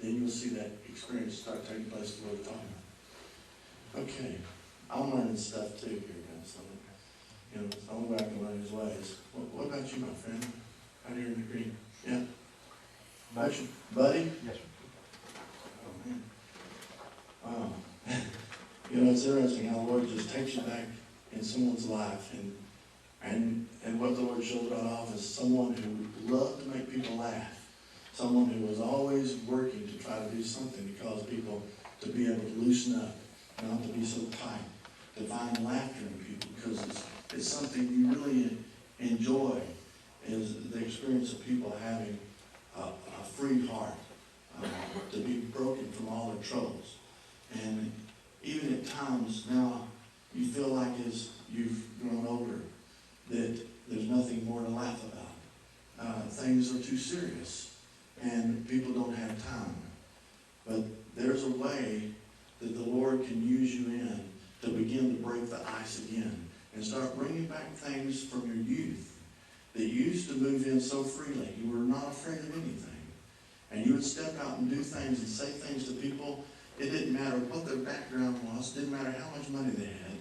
then you'll see that experience start taking place the way we're talking about. Okay, I'm learning stuff too here, guys. So, you know, it's the only way I can learn his ways. What about you, my friend? Out here in the green? Yeah? Buddy? Yes, sir. Oh, man. You know, it's interesting how the Lord just takes you back in someone's life, and what the Lord shows right off is someone who loved to make people laugh, someone who was always working to try to do something to cause people to be able to loosen up, not to be so tight, to find laughter in people, because it's something you really enjoy, is the experience of people having a free heart, to be broken from all their troubles. And even at times now, you feel like as you've grown older, that there's nothing more to laugh about. Things are too serious, and people don't have time. But there's a way that the Lord can use you in to begin to break the ice again and start bringing back things from your youth that you used to move in so freely. You were not afraid of anything. And you would step out and do things and say things to people. It didn't matter what their background was. It didn't matter how much money they had.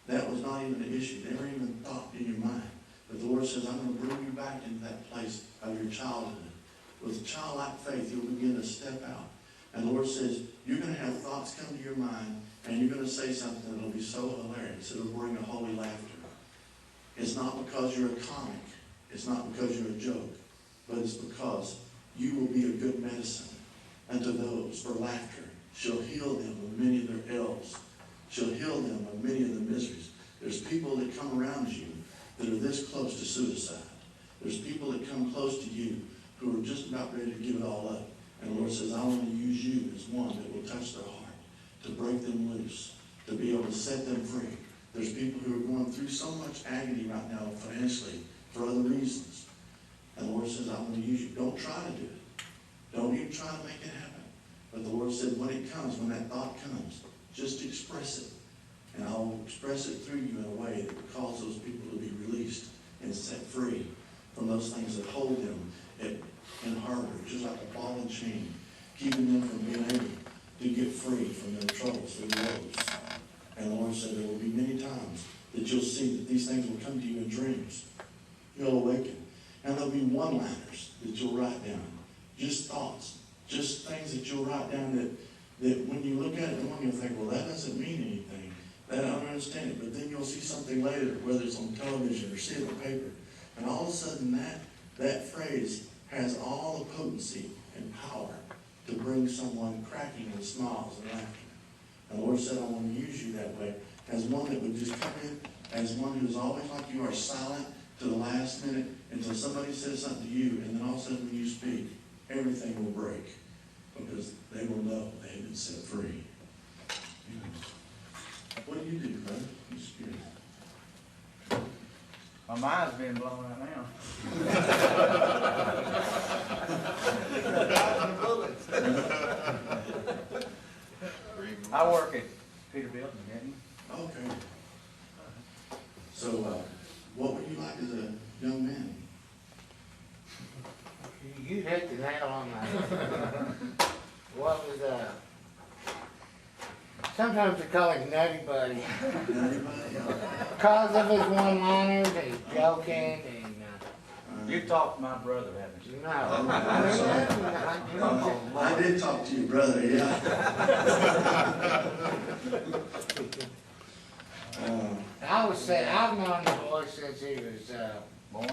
That was not even an issue. They never even thought in your mind. But the Lord says, I'm going to bring you back into that place of your childhood. With childlike faith, you'll begin to step out. And the Lord says, you're going to have thoughts come to your mind, and you're going to say something that will be so hilarious. It'll bring a holy laughter. It's not because you're a comic. It's not because you're a joke. But it's because you will be a good medicine unto those for laughter. She'll heal them of many of their ills. She'll heal them of many of the miseries. There's people that come around you that are this close to suicide. There's people that come close to you who are just about ready to give it all up. And the Lord says, I want to use you as one that will touch their heart, to break them loose, to be able to set them free. There's people who are going through so much agony right now financially for other reasons. And the Lord says, I'm going to use you. Don't try to do it. Don't even try to make it happen. But the Lord said, when it comes, when that thought comes, just express it. And I'll express it through you in a way that will cause those people to be released and set free from those things that hold them in harbor, just like a ball and chain, keeping them from being able to get free from their troubles, their woes. And the Lord said, there will be many times that you'll see that these things will come to you in dreams. You'll awaken. And there'll be one-liners that you'll write down. Just thoughts. Just things that you'll write down that when you look at it, you'll think, well, that doesn't mean anything. I don't understand it. But then you'll see something later, whether it's on television or see it on paper. And all of a sudden, that phrase has all the potency and power to bring someone cracking in smiles and laughter. And the Lord said, I want to use you that way, as one that would just come in, as one who's always like you are, silent to the last minute until somebody says something to you, and then all of a sudden when you speak, everything will break because they will know they have been set free. What do you do, brother? You spirit. My mind's being blown right now. I work at Peterbilt in Denton. Okay. So, what were you like as a young man? You hit the nail on that. What was sometimes they call him Nutty Buddy. Nutty Buddy? Because of his one-liners, his joking, and You've talked to my brother, haven't you? no. I did talk to your brother, yeah. I would say I've known the boy since he was Born?